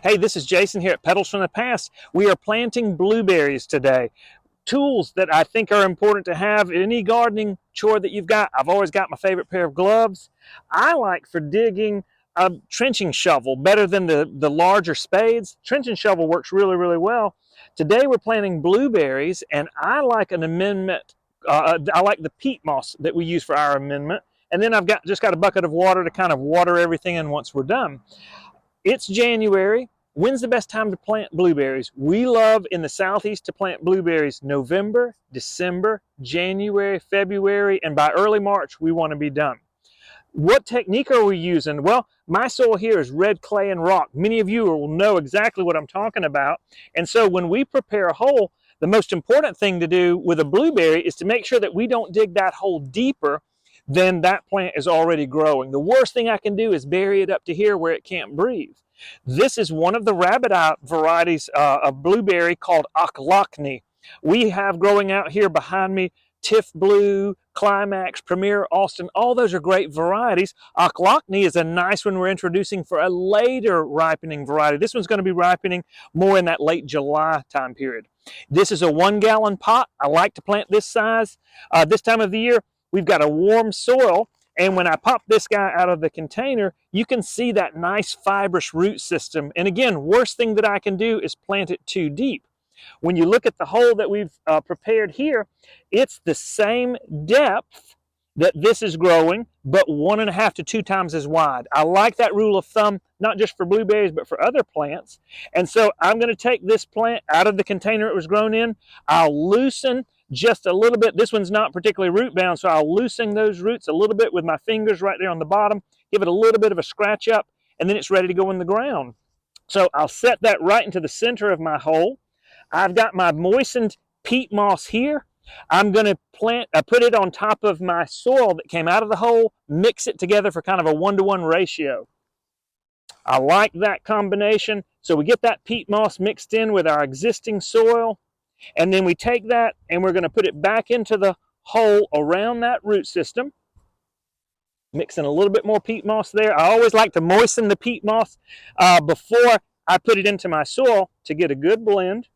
Hey, this is Jason here at Petals From The Past. We are planting blueberries today. Tools that I think are important to have in any gardening chore that you've got. I've always got my favorite pair of gloves. I like for digging a trenching shovel better than the larger spades. Trenching shovel works really, really well. Today we're planting blueberries, and I like an amendment. I like the peat moss that we use for our amendment. And then I've just got a bucket of water to kind of water everything in once we're done. It's January. When's the best time to plant blueberries? We love in the southeast to plant blueberries November, December, January, February, and by early March we want to be done. What technique are we using? Well, my soil here is red clay and rock. Many of you will know exactly what I'm talking about. And so when we prepare a hole, the most important thing to do with a blueberry is to make sure that we don't dig that hole deeper than that plant is already growing. The worst thing I can do is bury it up to here where it can't breathe. This is one of the rabbit eye varieties of blueberry called Ochlocny. We have growing out here behind me Tiff Blue, Climax, Premier, Austin. All those are great varieties. Ochlocny is a nice one we're introducing for a later ripening variety. This one's going to be ripening more in that late July time period. This is a 1 gallon pot. I like to plant this size. This time of the year, we've got a warm soil. And when I pop this guy out of the container, you can see that nice fibrous root system. And again, worst thing that I can do is plant it too deep. When you look at the hole that we've prepared here, it's the same depth that this is growing, but 1.5 to 2 times as wide. I like that rule of thumb, not just for blueberries, but for other plants. And so I'm going to take this plant out of the container it was grown in. I'll loosen just a little bit. This one's not particularly root bound, so I'll loosen those roots a little bit with my fingers right there on the bottom, give it a little bit of a scratch up, and then it's ready to go in the ground. So I'll set that right into the center of my hole. I've got my moistened peat moss here. I'm going to put it on top of my soil that came out of the hole, mix it together for kind of a 1-to-1 ratio. I like that combination. So we get that peat moss mixed in with our existing soil. And then we take that and we're going to put it back into the hole around that root system. Mixing a little bit more peat moss there. I always like to moisten the peat moss before I put it into my soil to get a good blend.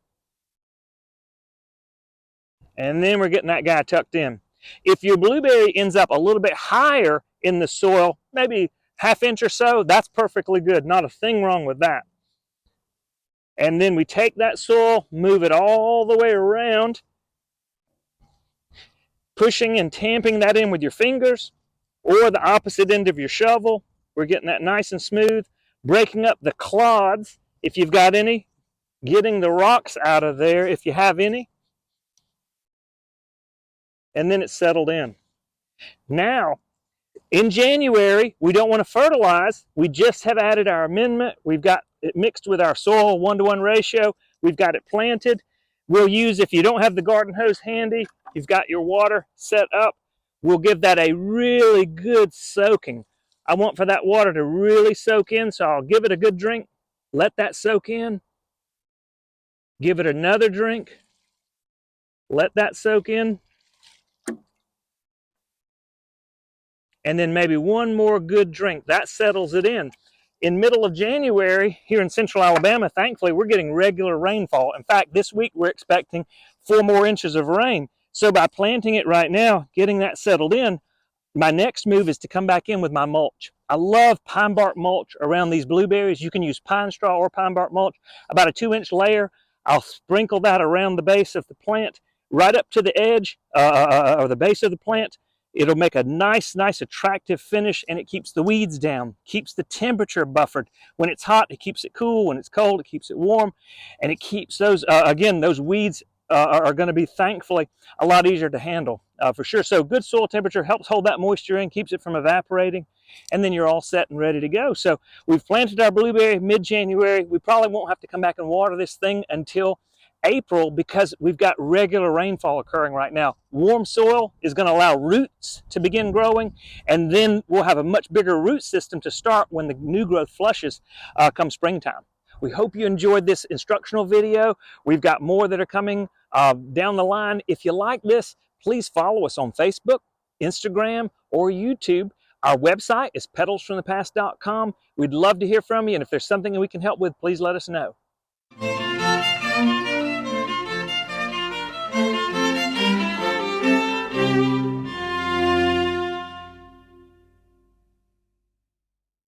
And then we're getting that guy tucked in. If your blueberry ends up a little bit higher in the soil, maybe 1/2 inch or so, that's perfectly good. Not a thing wrong with that. And then we take that soil, move it all the way around, pushing and tamping that in with your fingers or the opposite end of your shovel. We're getting that nice and smooth, breaking up the clods if you've got any, getting the rocks out of there if you have any. And then it's settled in. Now, in January, we don't want to fertilize. We just have added our amendment. We've got it mixed with our soil, 1-to-1 ratio. We've got it planted. We'll use, if you don't have the garden hose handy, you've got your water set up, we'll give that a really good soaking. I want for that water to really soak in, so I'll give it a good drink, let that soak in, give it another drink, let that soak in, and then maybe one more good drink. That settles it in. In middle of January, here in central Alabama, thankfully, we're getting regular rainfall. In fact, this week we're expecting 4 more inches of rain. So by planting it right now, getting that settled in, my next move is to come back in with my mulch. I love pine bark mulch around these blueberries. You can use pine straw or pine bark mulch, about a 2-inch layer. I'll sprinkle that around the base of the plant, right up to the edge or the base of the plant. It'll make a nice, attractive finish, and it keeps the weeds down, keeps the temperature buffered. When it's hot, it keeps it cool. When it's cold, it keeps it warm, and it keeps those, again, those weeds are going to be, thankfully, a lot easier to handle for sure. So good soil temperature helps hold that moisture in, keeps it from evaporating, and then you're all set and ready to go. So we've planted our blueberry mid-January. We probably won't have to come back and water this thing until April because we've got regular rainfall occurring right now. Warm soil is going to allow roots to begin growing, and then we'll have a much bigger root system to start when the new growth flushes come springtime. We hope you enjoyed this instructional video. We've got more that are coming down the line. If you like this, please follow us on Facebook, Instagram, or YouTube. Our website is petalsfromthepast.com. We'd love to hear from you, and if there's something that we can help with, please let us know.